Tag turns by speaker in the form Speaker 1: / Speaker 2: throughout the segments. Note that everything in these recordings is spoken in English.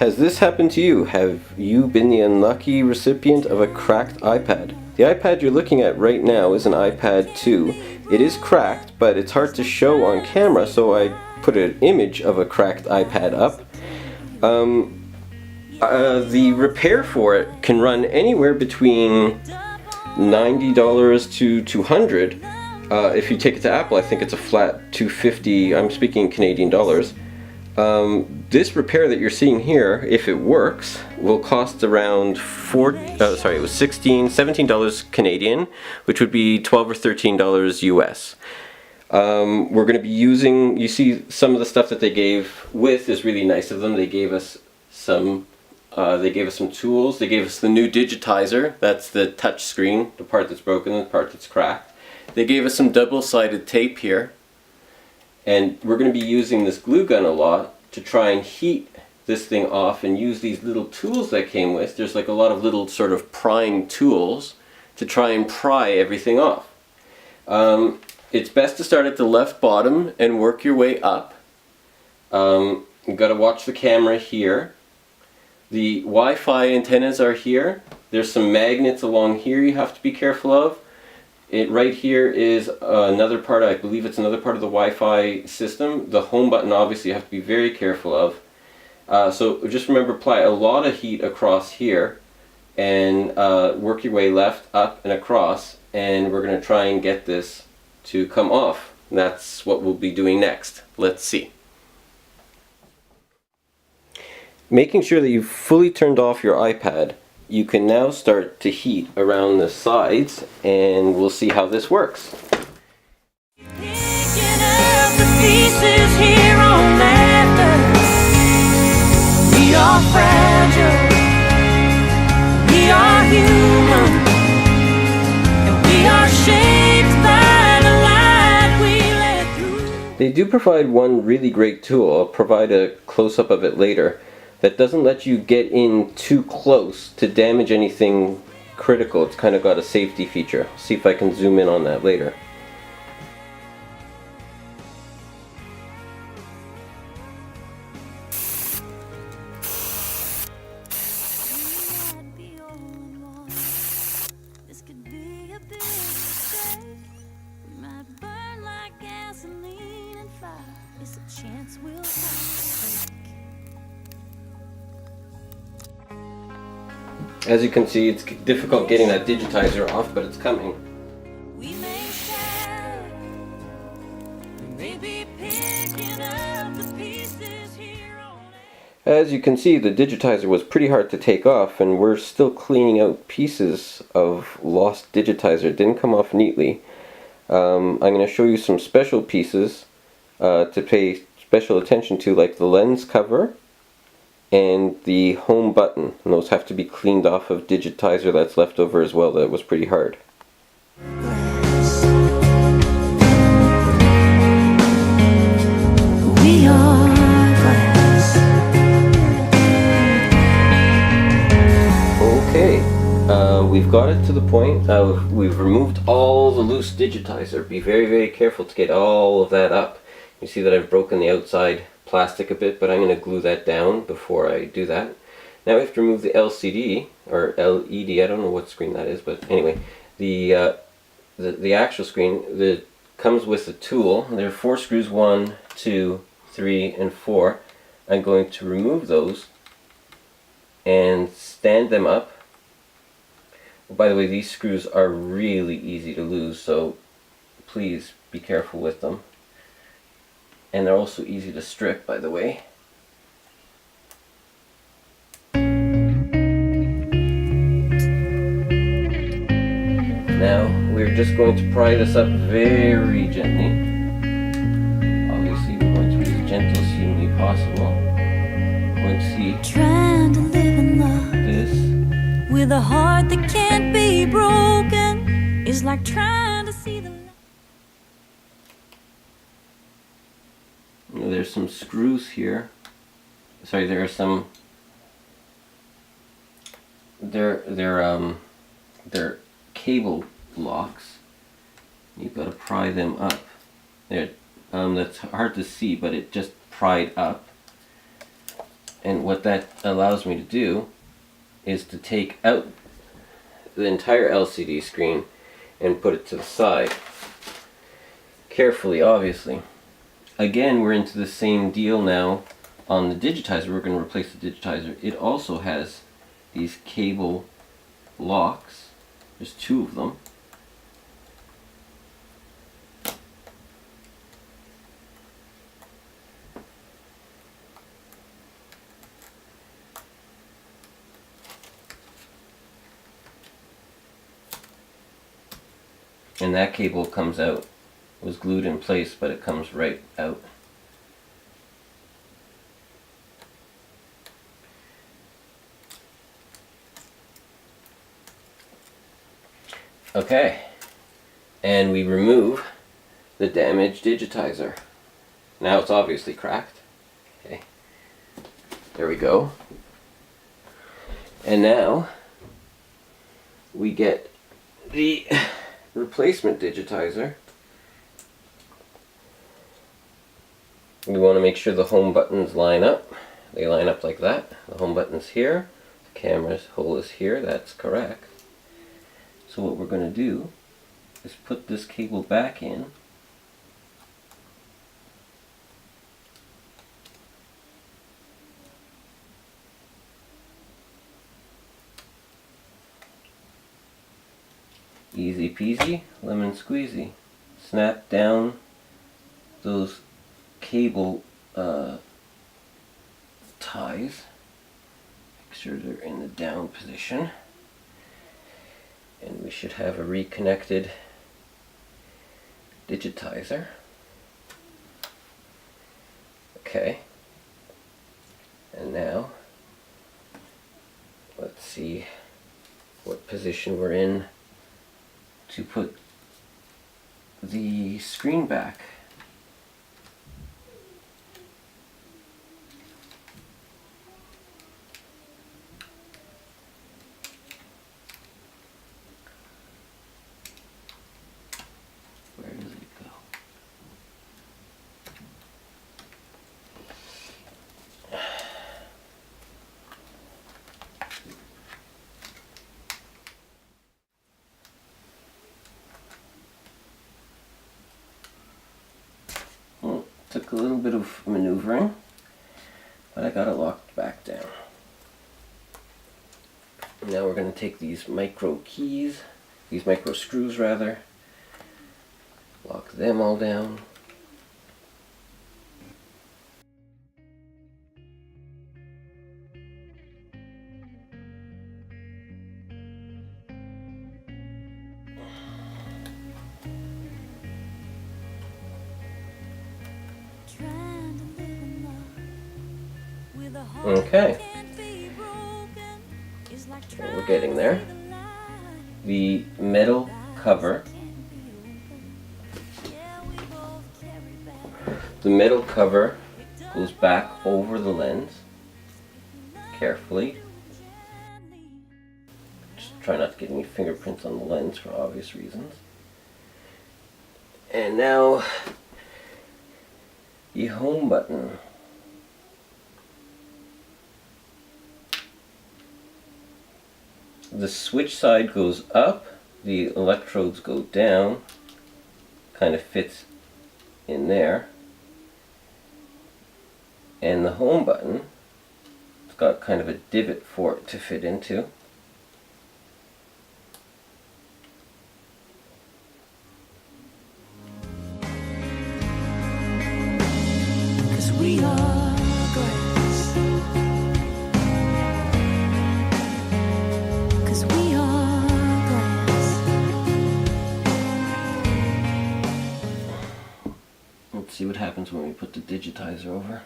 Speaker 1: Has this happened to you? Have you been the unlucky recipient of a cracked iPad? The iPad you're looking at right now is an iPad 2. It is cracked, but it's hard to show on camera, so I put an image of a cracked iPad up. The repair for it can run anywhere between $90 to $200. If you take it to Apple, I think it's a flat $250. I'm speaking Canadian dollars. This repair that you're seeing here, if it works, will cost around $17 Canadian, which would be $12 or $13 US. We're going to be using, you see some of the stuff that they gave with is really nice of them. They gave us some tools. They gave us the new digitizer. That's the touch screen, the part that's broken and the part that's cracked. They gave us some double-sided tape here. And we're going to be using this glue gun a lot to try and heat this thing off and use these little tools that came with. There's like a lot of little sort of prying tools to try and pry everything off. It's best to start at the left bottom and work your way up. You've got to watch the camera here. The Wi-Fi antennas are here. There's some magnets along here you have to be careful of. Right here is another part, I believe it's another part of the Wi-Fi system. The home button obviously you have to be very careful of. So just remember, apply a lot of heat across here and work your way left, up and across, and we're going to try and get this to come off. And that's what we'll be doing next. Let's see. Making sure that you've fully turned off your iPad, you can now start to heat around the sides, and we'll see how this works.
Speaker 2: Picking up the pieces here on Earth. We are fragile, we are human, and we are shaped by the light we let through.
Speaker 1: They do provide one really great tool. I'll provide a close-up of it later. That doesn't let you get in too close to damage anything critical. It's kind of got a safety feature. See if I can zoom in on that later.
Speaker 2: This could be a big mistake. We might burn like gasoline and fire. It's a chance we'll have to take.
Speaker 1: As you can see, it's difficult getting that digitizer off, but it's coming.
Speaker 2: We may shatter, we may be picking up the pieces here on
Speaker 1: As you can see, the digitizer was pretty hard to take off, and we're still cleaning out pieces of lost digitizer. It didn't come off neatly. I'm going to show you some special pieces to pay special attention to, like the lens cover and the home button, and those have to be cleaned off of digitizer that's left over as well. That was pretty hard.
Speaker 2: We are glass.
Speaker 1: Okay, we've got it to the point. We've removed all the loose digitizer. Be very, very careful to get all of that up. You see that I've broken the outside plastic a bit, but I'm going to glue that down before I do that. Now we have to remove the LCD, or LED, I don't know what screen that is, but anyway, the actual screen that comes with the tool. There are 4 screws, 1, 2, 3, and 4. I'm going to remove those and stand them up. By the way, these screws are really easy to lose, so please be careful with them. And they're also easy to strip, by the way. Now, we're just going to pry this up very gently. Obviously, we're going to be as gentle as humanly possible. We're going to see
Speaker 2: Trying to live in love
Speaker 1: this.
Speaker 2: with a heart that can't be broken is like trying to see the light.
Speaker 1: There's some screws here. Sorry, there are some. They're cable locks. You've got to pry them up. There, that's hard to see, but it just pried up. And what that allows me to do is to take out the entire LCD screen and put it to the side. Carefully, obviously. Again, we're into the same deal now on the digitizer. We're going to replace the digitizer. It also has these cable locks. There's two of them. And that cable comes out. It was glued in place, but it comes right out. Okay, and we remove the damaged digitizer. Now it's obviously cracked. Okay, there we go. And now we get the replacement digitizer. We want to make sure the home buttons line up. They line up like that. The home button's here, the camera's hole is here, that's correct. So what we're going to do is put this cable back in. Easy peasy, lemon squeezy. Snap down those cable ties. Make sure they're in the down position. And we should have a reconnected digitizer. Okay. And now, let's see what position we're in to put the screen back. Where does it go? Well, took a little bit of maneuvering, but I got it locked back down. Now we're going to take these micro keys, these micro screws rather, lock them all down.
Speaker 2: Trying to live in love with a heart
Speaker 1: Okay.
Speaker 2: that can't be broken. It's like
Speaker 1: Well, we're
Speaker 2: trying
Speaker 1: getting
Speaker 2: to
Speaker 1: there.
Speaker 2: see the light.
Speaker 1: The metal cover,
Speaker 2: Can't be open. Yeah, we both carry back.
Speaker 1: the metal cover goes back over the lens carefully.
Speaker 2: Gently.
Speaker 1: Just try not to get any fingerprints on the lens for obvious reasons. And now the home button. The switch side goes up, the electrodes go down, kind of fits in there. And the home button, it's got kind of a divot for it to fit into.
Speaker 2: Cause we are glass. Cause we are glass.
Speaker 1: Let's see what happens when we put the digitizer over.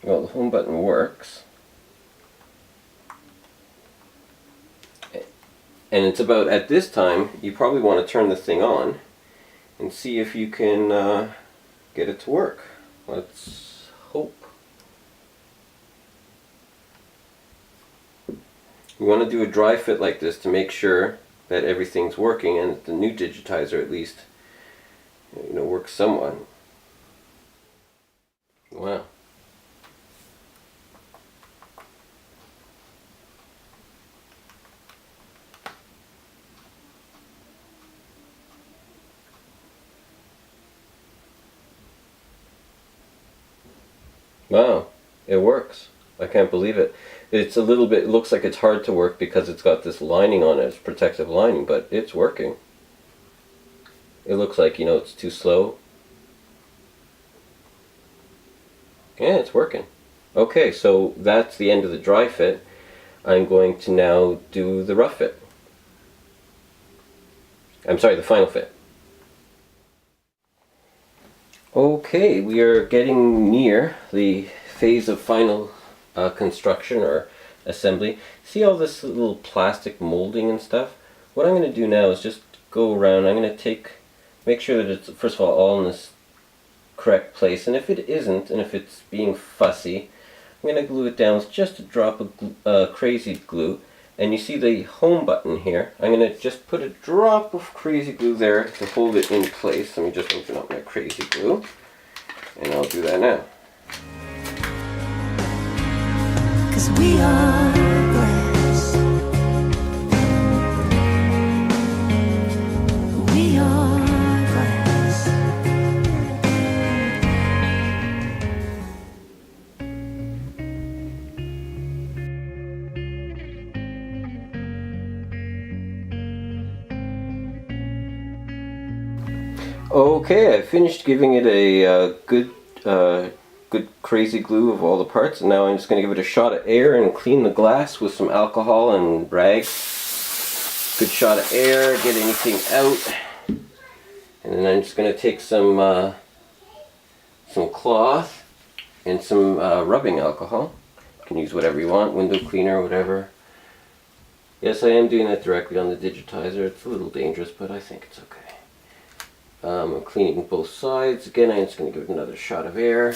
Speaker 1: Well, the home button works. And it's about at this time, you probably want to turn the thing on and see if you can get it to work. Let's hope. We want to do a dry fit like this to make sure that everything's working, and the new digitizer at least, works somewhat. Wow. Wow, it works. I can't believe it. It's a little bit, it looks like it's hard to work because it's got this lining on it, it's protective lining, but it's working. It looks like, it's too slow. Yeah, it's working. Okay, so that's the end of the dry fit. I'm going to now do the rough fit. I'm sorry, the final fit. Okay, we are getting near the phase of final construction or assembly. See all this little plastic molding and stuff? What I'm going to do now is just go around. I'm going to make sure that it's, first of all in this correct place, and if it isn't, and if it's being fussy, I'm going to glue it down with just a drop of crazy glue. And you see the home button here. I'm going to just put a drop of crazy glue there to hold it in place. Let me just open up my crazy glue, and I'll do that now.
Speaker 2: 'Cause we are glass. We are glass.
Speaker 1: Okay, I finished giving it a good crazy glue of all the parts, and now I'm just going to give it a shot of air and clean the glass with some alcohol and rags. Good shot of air, get anything out, and then I'm just going to take some cloth and some rubbing alcohol. You can use whatever you want, window cleaner, whatever. Yes, I am doing that directly on the digitizer. It's a little dangerous, but I think it's okay. I'm cleaning both sides. Again, I'm just going to give it another shot of air.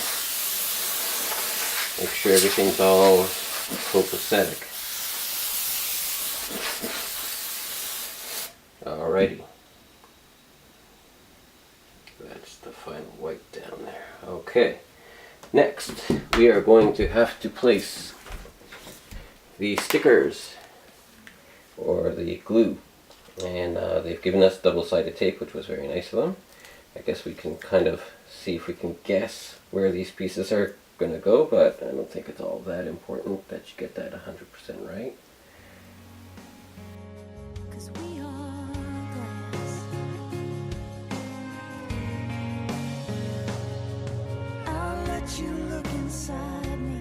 Speaker 1: Make sure everything's all copacetic. Alrighty. That's the final wipe down there. Okay. Next, we are going to have to place the stickers, or the glue. And they've given us double-sided tape, which was very nice of them. I guess we can kind of see if we can guess where these pieces are going to go, but I don't think it's all that important that you get that 100% right.
Speaker 2: 'Cause we are glass. I'll let you look inside me,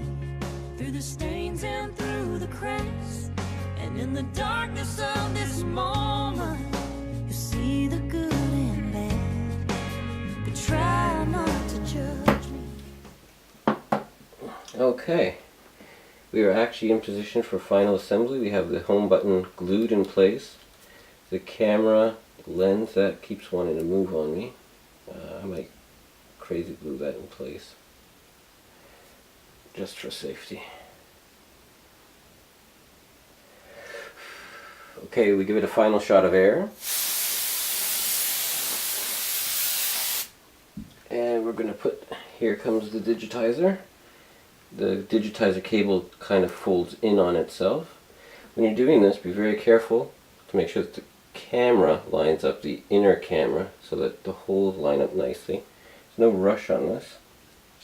Speaker 2: through the stains and through the cracks. And in the darkness of this moment, you see the good and bad, but try not to judge me.
Speaker 1: Okay, we are actually in position for final assembly. We have the home button glued in place. The camera lens, that keeps wanting to move on me. I might crazy glue that in place, just for safety. Okay, we give it a final shot of air. And we're going to put, here comes the digitizer. The digitizer cable kind of folds in on itself. When you're doing this, be very careful to make sure that the camera lines up, the inner camera, so that the holes line up nicely. There's no rush on this.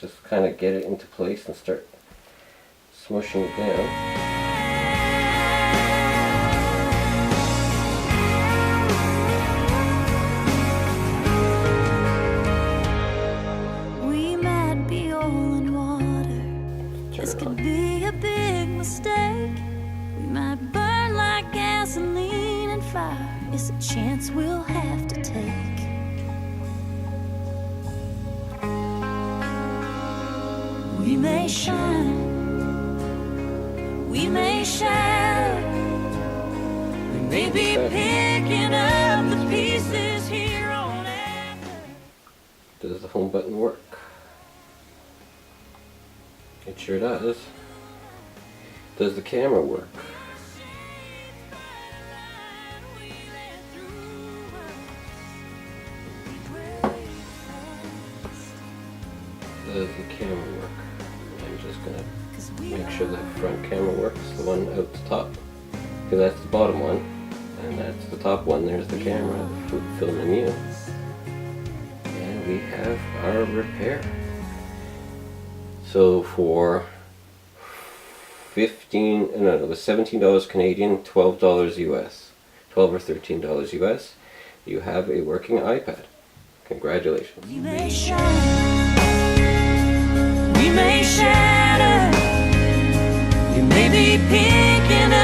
Speaker 1: Just kind of get it into place and start smushing it down.
Speaker 2: This could be a big mistake. We might burn like gasoline and fire. It's a chance we'll have to take. We may shine, we may shatter. We may be picking up the pieces here on after.
Speaker 1: Does the home button work? It sure does. Does the camera work? does the camera work? I'm just gonna make sure the front camera works, the one out the top. Because that's the bottom one, and that's the top one. There's the camera filming you. And we have our repair. So for it was $17 Canadian, $12 US, $12 or $13 US, you have a working iPad. Congratulations.
Speaker 2: We may shine, we may shatter, you may be picking up